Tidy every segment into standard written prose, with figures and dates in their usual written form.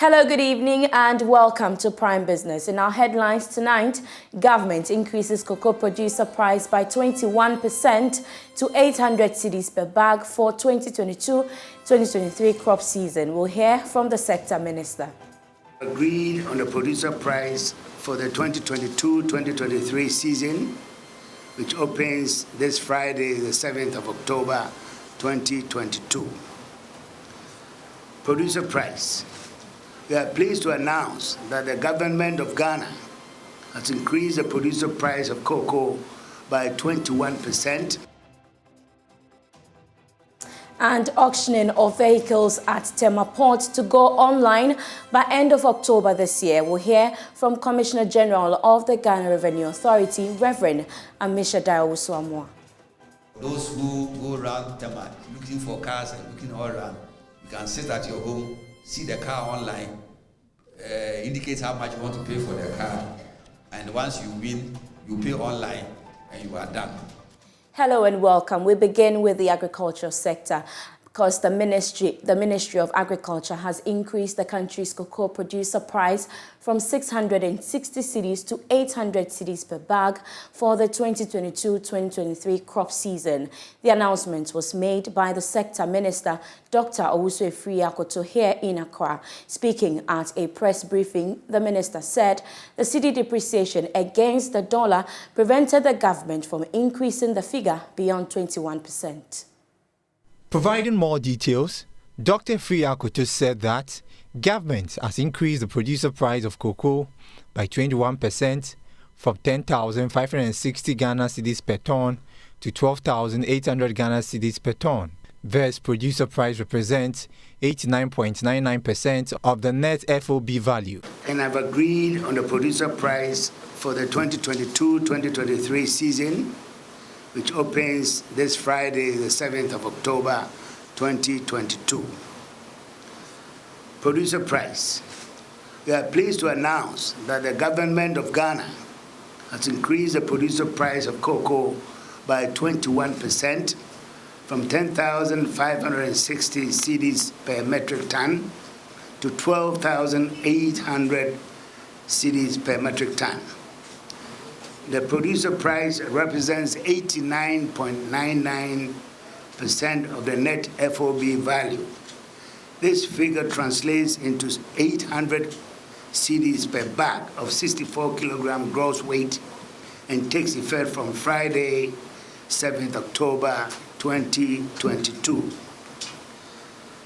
Hello, good evening and welcome to Prime Business. In our headlines tonight, government increases cocoa producer price by 21% to 800 cedis per bag for 2022-2023 crop season. We'll hear from the sector minister. Agreed on the producer price for the 2022-2023 season, which opens this Friday, the 7th of October, 2022. Producer price. We are pleased to announce that the government of Ghana has increased the producer price of cocoa by 21%. And auctioning of vehicles at Tema Port to go online by end of October this year. We'll hear from Commissioner General of the Ghana Revenue Authority, Reverend Amisha Daewusu-Amwa. Those who go around Tema looking for cars and looking all around, you can sit at your home, see the car online, indicate how much you want to pay for the car, and once you win, you pay online and you are done. Hello and welcome. We begin with the agricultural sector because the Ministry of Agriculture has increased the country's cocoa producer price from 660 cedis to 800 cedis per bag for the 2022-2023 crop season. The announcement was made by the sector minister, Dr. Owusu-Efiri-Akoto, here in Accra. Speaking at a press briefing, the minister said the cedi depreciation against the dollar prevented the government from increasing the figure beyond 21%. Providing more details, Dr. Efiri-Akoto said that government has increased the producer price of cocoa by 21% from 10,560 Ghana cedis per ton to 12,800 Ghana cedis per ton. Thus, producer price represents 89.99% of the net FOB value. And I've agreed on the producer price for the 2022-2023 season, which opens this Friday, the 7th of October, 2022. Producer price. We are pleased to announce that the government of Ghana has increased the producer price of cocoa by 21% from 10,560 cedis per metric ton to 12,800 cedis per metric ton. The producer price represents 89.99% of the net FOB value. This figure translates into 800 cedis per bag of 64 kilogram gross weight and takes effect from Friday, 7th October 2022.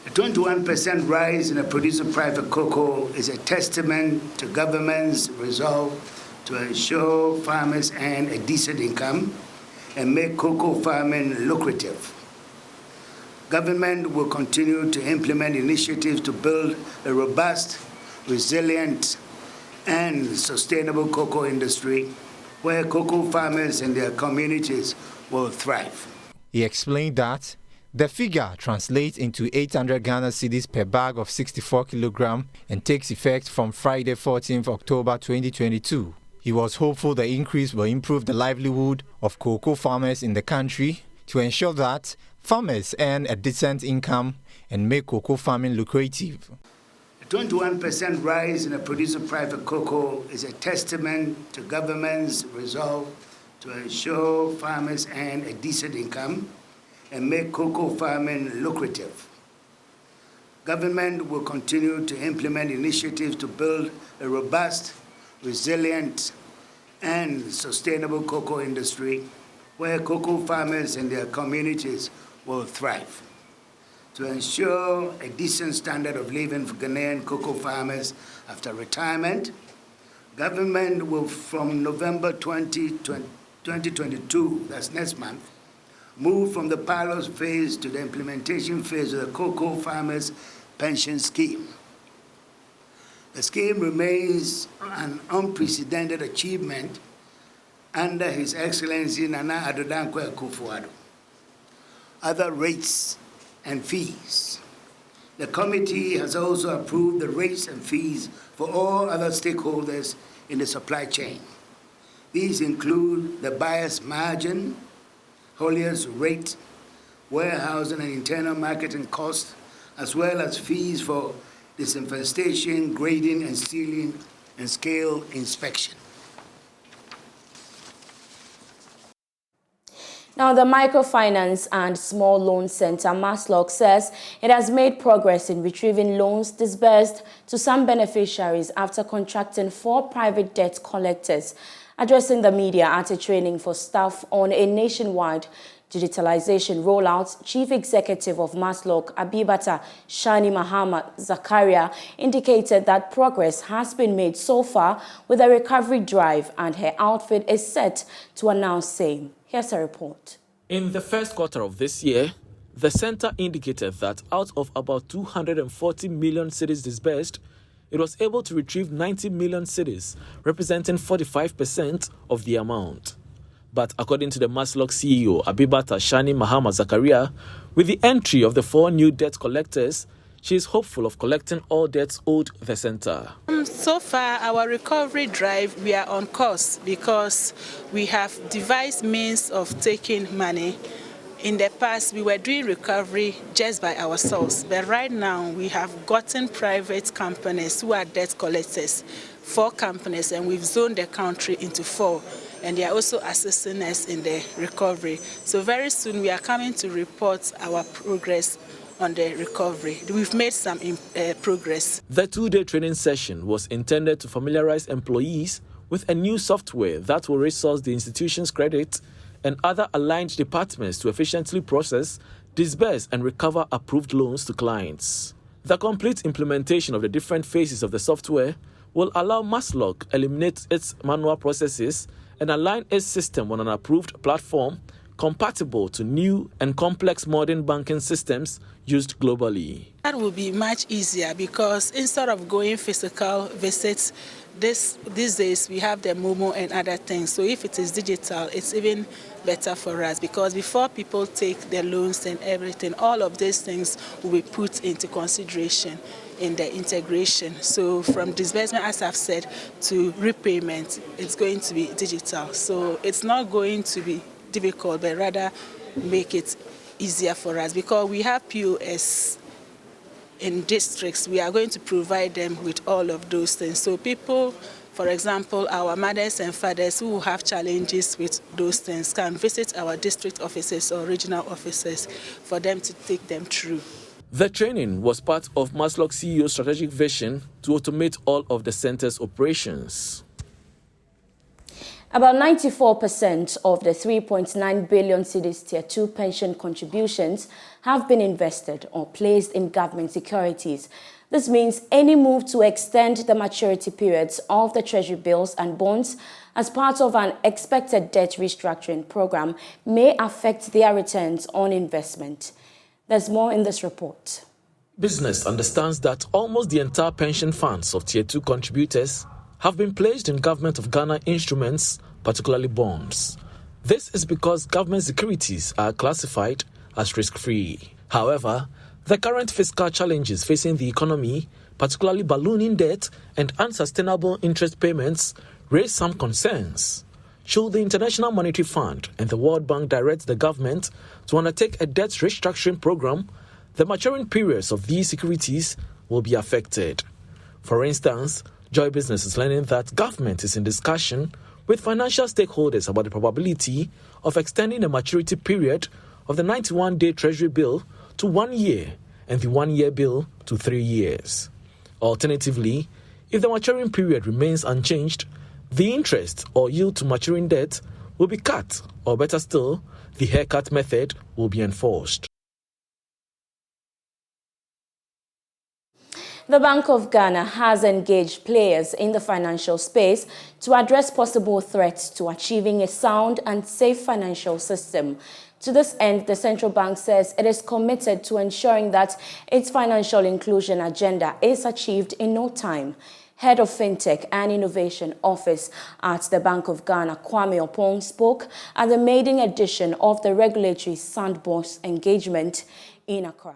A 21% rise in the producer price of cocoa is a testament to government's resolve to ensure farmers earn a decent income and make cocoa farming lucrative. Government will continue to implement initiatives to build a robust, resilient, and sustainable cocoa industry where cocoa farmers and their communities will thrive. He explained that the figure translates into 800 Ghana cedis per bag of 64 kilogram and takes effect from Friday, 14th October 2022. He was hopeful the increase will improve the livelihood of cocoa farmers in the country to ensure that farmers earn a decent income and make cocoa farming lucrative. A 21% rise in the producer price of cocoa is a testament to government's resolve to ensure farmers earn a decent income and make cocoa farming lucrative. Government will continue to implement initiatives to build a robust, resilient, and sustainable cocoa industry where cocoa farmers and their communities will thrive. To ensure a decent standard of living for Ghanaian cocoa farmers after retirement, government will, from November 2022, that's next month, move from the pilot phase to the implementation phase of the Cocoa Farmers Pension Scheme. The scheme remains an unprecedented achievement under His Excellency Nana Addo Dankwa Akufo-Addo. Other rates and fees. The committee has also approved the rates and fees for all other stakeholders in the supply chain. These include the buyer's margin, hauliers rate, warehousing and internal marketing costs, as well as fees for disinfestation, grading and sealing, and scale inspection. Now, the Microfinance and Small Loan Center, Masloc, says it has made progress in retrieving loans disbursed to some beneficiaries after contracting 4 private debt collectors. Addressing the media at a training for staff on a nationwide digitalization rollout, Chief Executive of Masloc, Abibata Shani Muhammad Zakaria, indicated that progress has been made so far with a recovery drive, and her outfit is set to announce same. Here's a report. In the first quarter of this year, the center indicated that out of about 240 million cedis disbursed, it was able to retrieve 90 million cedis, representing 45% of the amount. But according to the Masloc CEO, Abibata Shani Muhammad Zakaria, with the entry of the 4 new debt collectors, she is hopeful of collecting all debts owed the center. So far, our recovery drive, we are on course because we have devised means of taking money. In the past, we were doing recovery just by ourselves, but right now we have gotten private companies who are debt collectors, 4 companies, and we've zoned the country into 4, and they are also assisting us in the recovery. So very soon we are coming to report our progress on the recovery. We've made some progress. The 2-day training session was intended to familiarize employees with a new software that will resource the institution's credit and other aligned departments to efficiently process, disburse, and recover approved loans to clients. The complete implementation of the different phases of the software will allow Masloc eliminate its manual processes and align its system on an approved platform compatible to new and complex modern banking systems used globally. That will be much easier because instead of going physical visits, these days we have the Momo and other things. So if it is digital, it's even better for us because before people take their loans and everything, all of these things will be put into consideration in the integration. So from disbursement, as I've said, to repayment, it's going to be digital. So it's not going to be difficult, but rather make it easier for us because we have POS in districts. We are going to provide them with all of those things. So people, for example, our mothers and fathers who have challenges with those things can visit our district offices or regional offices for them to take them through. The training was part of Masloc CEO's strategic vision to automate all of the center's operations. About 94% of the 3.9 billion cedis Tier 2 pension contributions have been invested or placed in government securities. This means any move to extend the maturity periods of the treasury bills and bonds as part of an expected debt restructuring program may affect their returns on investment. There's more in this report. Business understands that almost the entire pension funds of Tier 2 contributors have been placed in Government of Ghana instruments, particularly bonds. This is because government securities are classified as risk-free. However, the current fiscal challenges facing the economy, particularly ballooning debt and unsustainable interest payments, raise some concerns. Should the International Monetary Fund and the World Bank direct the government to undertake a debt restructuring program, the maturing periods of these securities will be affected. For instance, Joy Business is learning that government is in discussion with financial stakeholders about the probability of extending the maturity period of the 91-day Treasury bill to 1 year and the 1-year bill to 3 years. Alternatively, if the maturing period remains unchanged, the interest or yield to maturing debt will be cut, or better still, the haircut method will be enforced. The Bank of Ghana has engaged players in the financial space to address possible threats to achieving a sound and safe financial system. To this end, the central bank says it is committed to ensuring that its financial inclusion agenda is achieved in no time. Head of FinTech and Innovation Office at the Bank of Ghana, Kwame Opong, spoke at the maiden edition of the Regulatory Sandbox engagement in Accra.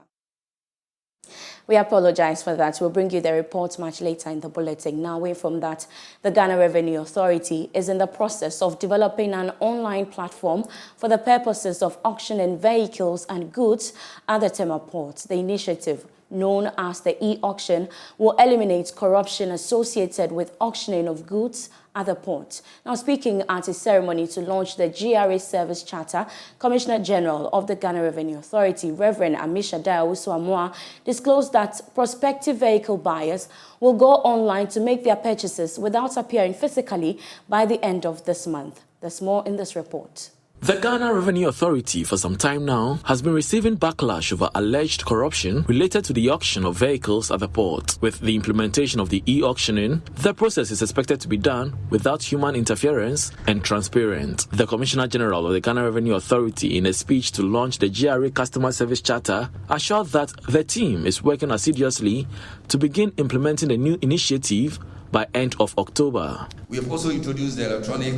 We apologize for that. We'll bring you the report much later in the bulletin. Now, away from that, the Ghana Revenue Authority is in the process of developing an online platform for the purposes of auctioning vehicles and goods at the Tema Port. The initiative, known as the e-auction, will eliminate corruption associated with auctioning of goods at the port. Now, speaking at a ceremony to launch the GRA Service Charter, Commissioner General of the Ghana Revenue Authority, Reverend Amisha Dawusu-Amoah, disclosed that prospective vehicle buyers will go online to make their purchases without appearing physically by the end of this month. There's more in this report. The Ghana Revenue Authority for some time now has been receiving backlash over alleged corruption related to the auction of vehicles at the port. With the implementation of the e-auctioning, the process is expected to be done without human interference and transparent. The Commissioner General of the Ghana Revenue Authority, in a speech to launch the GRA Customer Service Charter, assured that the team is working assiduously to begin implementing the new initiative by end of October. We have also introduced the electronic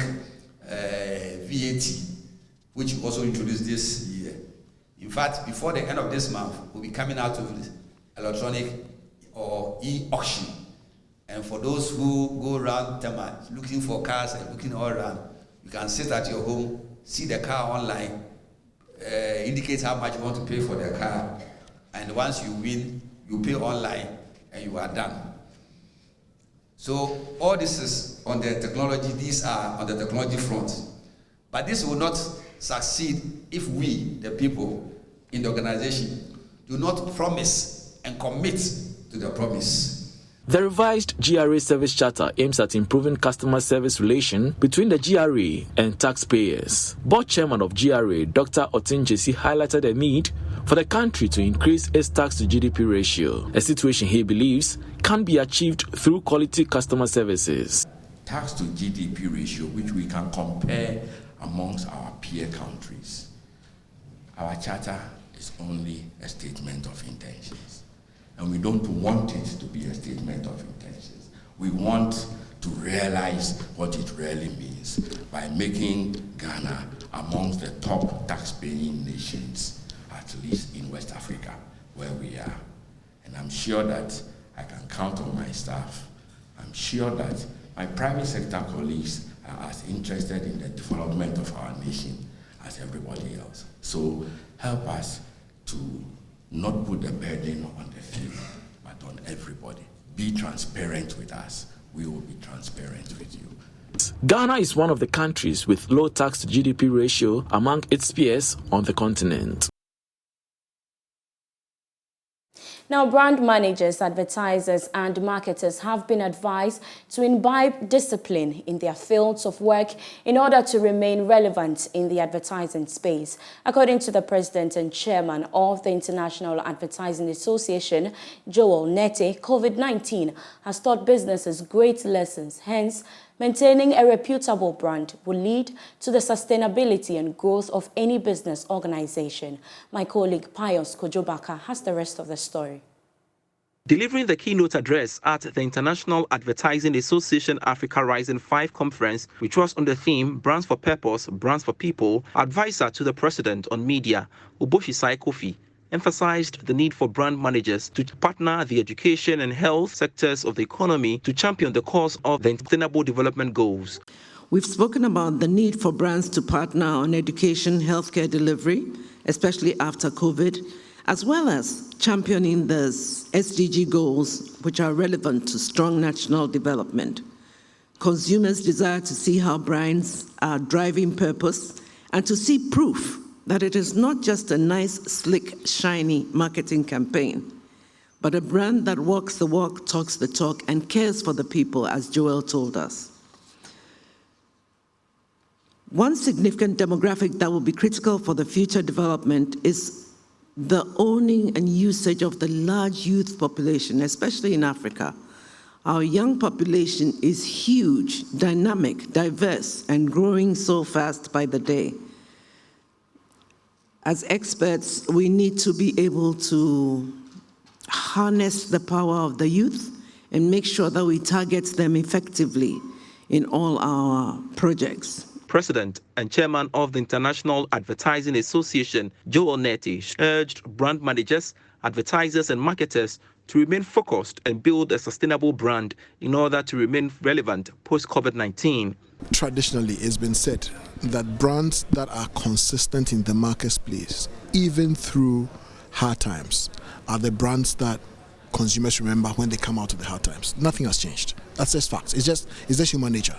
VAT, which we also introduced this year. In fact, before the end of this month, we'll be coming out with electronic or e-auction. And for those who go around Tema looking for cars and looking all around, you can sit at your home, see the car online, indicate how much you want to pay for the car, and once you win, you pay online and you are done. So all this is on the technology, these are on the technology front. But this will not succeed if we, the people in the organization, do not promise and commit to the promise. The revised GRA Service Charter aims at improving customer service relation between the GRA and taxpayers. Board Chairman of GRA, Dr. Otinjesi, highlighted the need for the country to increase its tax to GDP ratio, a situation he believes can be achieved through quality customer services. Tax to GDP ratio, which we can compare amongst our peer countries. Our charter is only a statement of intentions, and we don't want it to be a statement of intentions. We want to realize what it really means by making Ghana amongst the top tax-paying nations, at least in West Africa, where we are. And I'm sure that I can count on my staff. I'm sure that my private sector colleagues are as interested in the development of our nation as everybody else. So help us to not put the burden on the few, but on everybody. Be transparent with us. We will be transparent with you. Ghana is one of the countries with low tax to GDP ratio among its peers on the continent. Now, brand managers, advertisers, and marketers have been advised to imbibe discipline in their fields of work in order to remain relevant in the advertising space. According to the president and chairman of the International Advertising Association, Joel Nete, COVID-19 has taught businesses great lessons. Hence, maintaining a reputable brand will lead to the sustainability and growth of any business organization. My colleague Pius Kojobaka has the rest of the story. Delivering the keynote address at the International Advertising Association Africa Rising 5 conference, which was on the theme Brands for Purpose, Brands for People, advisor to the president on media, Uboshisai Kofi, emphasized the need for brand managers to partner the education and health sectors of the economy to champion the cause of the Sustainable Development Goals. We've spoken about the need for brands to partner on education, healthcare delivery, especially after COVID, as well as championing the SDG goals, which are relevant to strong national development. Consumers desire to see how brands are driving purpose and to see proof that it is not just a nice, slick, shiny marketing campaign, but a brand that walks the walk, talks the talk, and cares for the people, as Joel told us. One significant demographic that will be critical for the future development is the owning and usage of the large youth population, especially in Africa. Our young population is huge, dynamic, diverse, and growing so fast by the day. As experts, we need to be able to harness the power of the youth and make sure that we target them effectively in all our projects. President and chairman of the International Advertising Association, Joel Nete, urged brand managers, advertisers, and marketers to remain focused and build a sustainable brand in order to remain relevant post-COVID-19. Traditionally, it's been said that brands that are consistent in the marketplace, even through hard times, are the brands that consumers remember when they come out of the hard times. Nothing has changed. That's just facts. It's just human nature.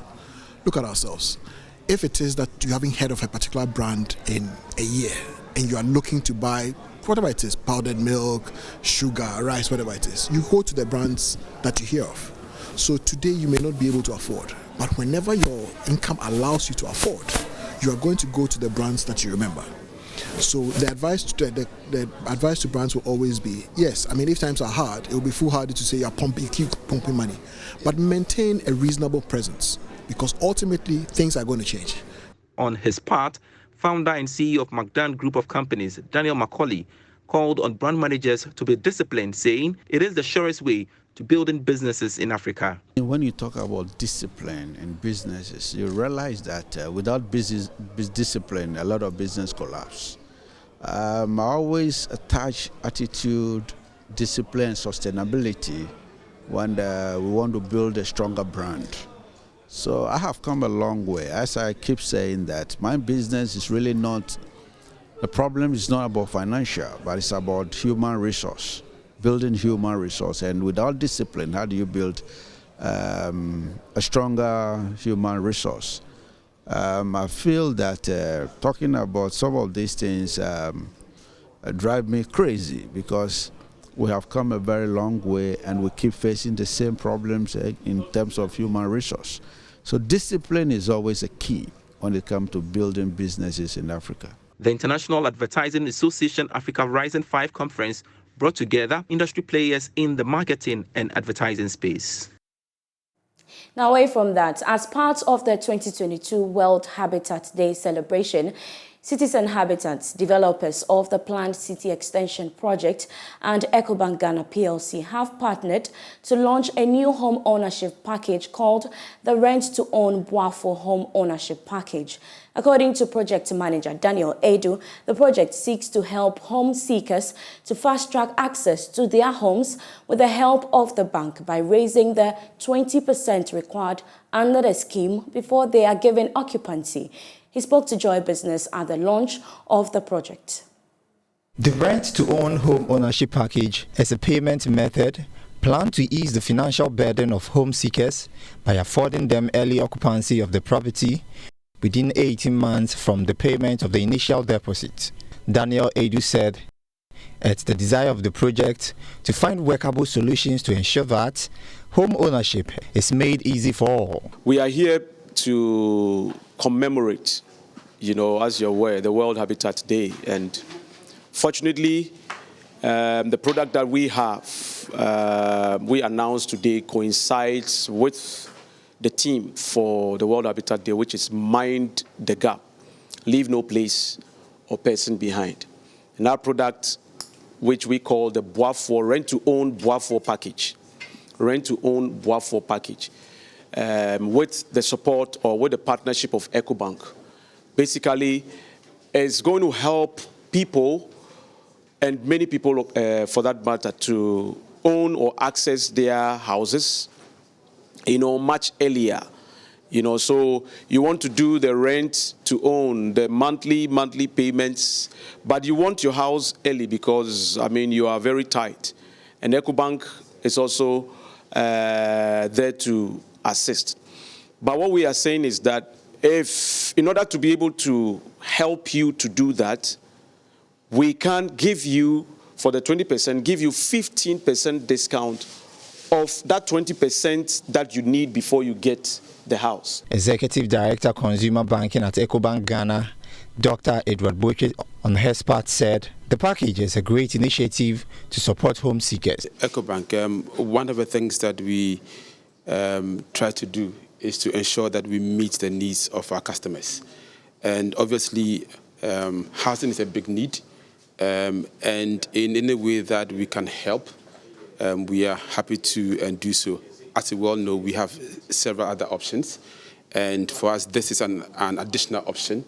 Look at ourselves. If it is that you haven't heard of a particular brand in a year and you are looking to buy whatever it is, powdered milk, sugar, rice, whatever it is, you go to the brands that you hear of. So today you may not be able to afford, but whenever your income allows you to afford, you are going to go to the brands that you remember. So the advice to brands will always be, yes, I mean, if times are hard, it will be foolhardy to say you keep pumping money, but maintain a reasonable presence, because ultimately things are going to change. On his part, founder and CEO of McDan Group of Companies, Daniel Macaulay, called on brand managers to be disciplined, saying it is the surest way to building businesses in Africa. When you talk about discipline in businesses, you realize that without business discipline, a lot of business collapse. I always attach attitude, discipline, and sustainability when we want to build a stronger brand. So I have come a long way. As I keep saying that my business is really not, the problem is not about financial, but it's about human resource, building human resource. And without discipline, how do you build a stronger human resource? I feel that talking about some of these things drive me crazy, because we have come a very long way and we keep facing the same problems in terms of human resource. So discipline is always a key when it comes to building businesses in Africa. The International Advertising Association Africa Rising 5 conference brought together industry players in the marketing and advertising space. Now, away from that, as part of the 2022 World Habitat Day celebration, Cities and Habitats, developers of the planned City Extension Project, and Ecobank Ghana PLC have partnered to launch a new home ownership package called the Rent-to-Own Boafo Home Ownership Package. According to project manager Daniel Edu, the project seeks to help home seekers to fast-track access to their homes with the help of the bank by raising the 20% required under the scheme before they are given occupancy. He spoke to Joy Business at the launch of the project. The Rent-to-Own Home Ownership Package is a payment method planned to ease the financial burden of home seekers by affording them early occupancy of the property within 18 months from the payment of the initial deposit. Daniel Edu said it's the desire of the project to find workable solutions to ensure that home ownership is made easy for all. We are here to commemorate, as you're aware, the World Habitat Day. And fortunately, the product that we have, we announced today, coincides with the theme for the World Habitat Day, which is Mind the Gap, Leave No Place or Person Behind. And our product, which we call the Boafo Rent-to-Own Boafo Package, Rent-to-Own Boafo Package, with the support or with the partnership of Ecobank, basically is going to help people, and many people for that matter, to own or access their houses, much earlier. So you want to do the rent to own, the monthly payments, but you want your house early because, you are very tight. And Ecobank is also there to assist. But what we are saying is that in order to be able to help you to do that, we can give you, for the 20%, give you 15% discount of that 20% that you need before you get the house. Executive Director Consumer Banking at Ecobank Ghana, Dr. Edward Boche, on his part said the package is a great initiative to support home seekers. Ecobank, one of the things that we try to do is to ensure that we meet the needs of our customers. And obviously, housing is a big need. And in any way that we can help, we are happy to do so. As you well know, we have several other options. And for us, this is an additional option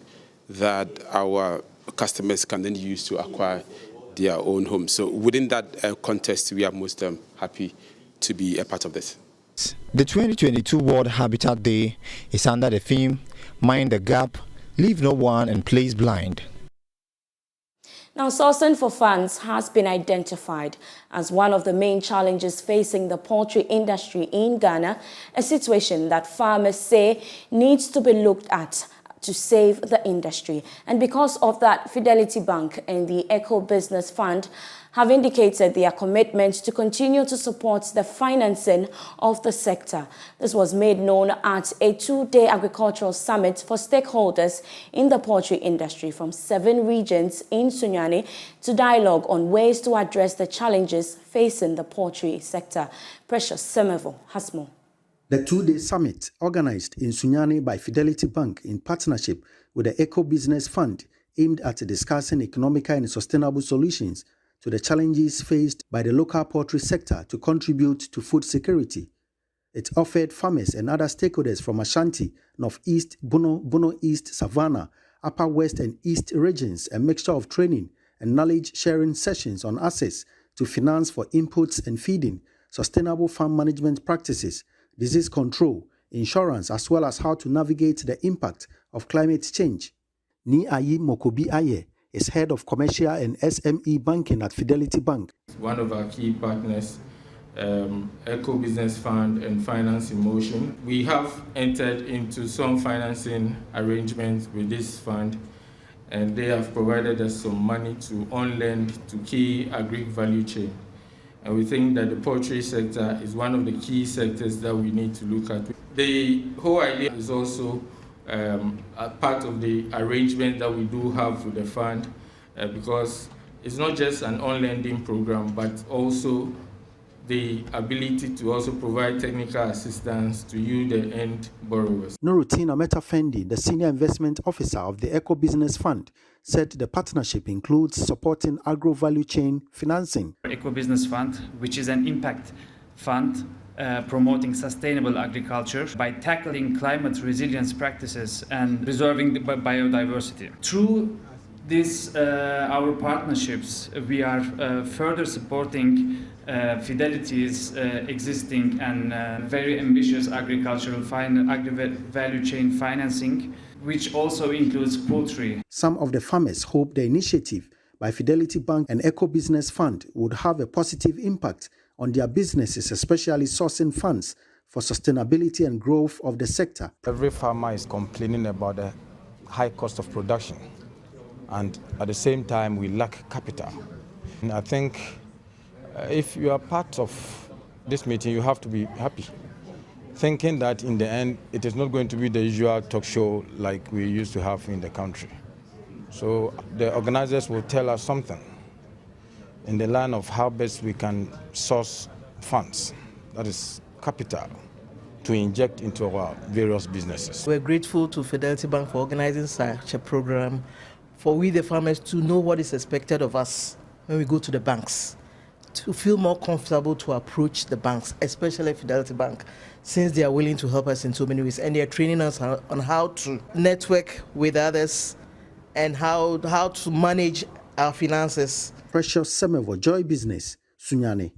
that our customers can then use to acquire their own homes. So within that context, we are most happy to be a part of this. The 2022 World Habitat Day is under the theme, Mind the Gap, Leave No One and Place Blind. Now, sourcing for funds has been identified as one of the main challenges facing the poultry industry in Ghana, a situation that farmers say needs to be looked at to save the industry. And because of that, Fidelity Bank and the Eco Business Fund have indicated their commitment to continue to support the financing of the sector. This was made known at a two-day agricultural summit for stakeholders in the poultry industry from 7 regions in Sunyani to dialogue on ways to address the challenges facing the poultry sector. Precious Semevo has more. The two-day summit, organized in Sunyani by Fidelity Bank in partnership with the Eco Business Fund, aimed at discussing economical and sustainable solutions to the challenges faced by the local poultry sector to contribute to food security. It offered farmers and other stakeholders from Ashanti, Northeast, Bono East, Savannah, Upper West and East regions a mixture of training and knowledge-sharing sessions on access to finance for inputs and feeding, sustainable farm management practices, disease control, insurance, as well as how to navigate the impact of climate change. Ni Ayi Mokobi Aye is head of commercial and SME banking at Fidelity Bank. One of our key partners, Eco Business Fund and Finance in Motion. We have entered into some financing arrangements with this fund, and they have provided us some money to on-lend to key agri value chain. And we think that the poultry sector is one of the key sectors that we need to look at. The whole idea is also a part of the arrangement that we do have with the fund, because it's not just an on-lending program, but also the ability to also provide technical assistance to you, the end borrowers. Nurutina Metafendi, the Senior Investment Officer of the Eco Business Fund, said the partnership includes supporting agro-value chain financing. Eco Business Fund, which is an impact fund promoting sustainable agriculture by tackling climate resilience practices and preserving the biodiversity. Through this, our partnerships, we are further supporting Fidelity's existing and very ambitious agricultural value chain financing, which also includes poultry. Some of the farmers hope the initiative by Fidelity Bank and Eco Business Fund would have a positive impact on their businesses, especially sourcing funds for sustainability and growth of the sector. Every farmer is complaining about the high cost of production, and at the same time we lack capital. And I think if you are part of this meeting, you have to be happy, thinking that in the end it is not going to be the usual talk show like we used to have in the country. So the organizers will tell us something in the line of how best we can source funds, that is capital, to inject into our various businesses. We're grateful to Fidelity Bank for organizing such a program for we the farmers to know what is expected of us when we go to the banks, to feel more comfortable to approach the banks, especially Fidelity Bank, since they are willing to help us in so many ways, and they are training us on how to network with others and how to manage our finances. Precious Semevo, Joy Business, Sunyani.